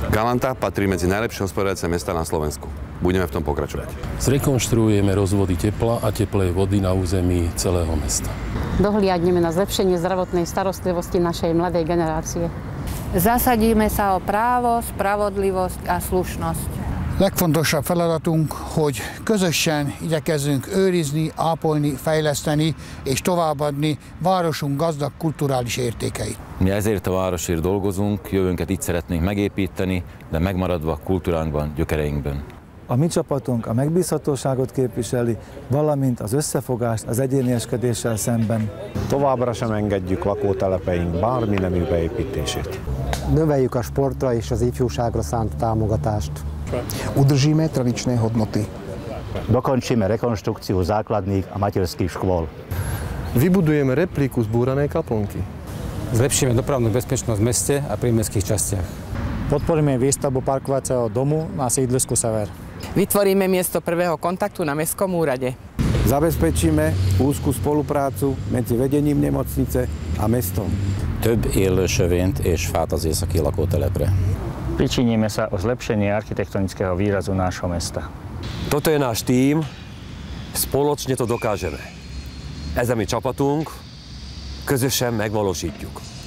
Galanta patrí medzi najlepšie hospodáriace mesta na Slovensku. Budeme v tom pokračovať. Zrekonštruujeme rozvody tepla a teplej vody na území celého mesta. Dohliadneme na zlepšenie zdravotnej starostlivosti našej mladej generácie. Zasadíme sa o právo, spravodlivosť a slušnosť. Legfontosabb feladatunk, hogy közösen igyekezzünk őrizni, ápolni, fejleszteni és továbbadni városunk gazdag kulturális értékeit. Mi ezért a városért dolgozunk, jövőnket itt szeretnénk megépíteni, de megmaradva kultúránkban, gyökereinkben. A mi csapatunk a megbízhatóságot képviseli, valamint az összefogást az egyénieskedéssel szemben. Továbbra sem engedjük lakótelepeink bármi nemű beépítését. Növeljük a sportra és az ifjúságra szánt támogatást. Udržíme tradičné hodnoty. Dokončíme rekonštrukciu základných a materských škôl. Vybudujeme repliku zbúranej kaplnky. Zlepšíme dopravnú bezpečnosť v meste a prímestských častiach. Podporíme výstavbu parkovacieho domu na sídlisku Sever. Vytvoríme miesto prvého kontaktu na mestskom úrade. Zabezpečíme úzkú spoluprácu medzi vedením nemocnice a mestom. Több élősövényt és fát az északi lakótelepre. Pričiníme sa o zlepšenie architektonického výrazu nášho mesta. Toto je náš tím, spoločne to dokážeme. Ez a mi csapatunk, közösen megvalósítjuk.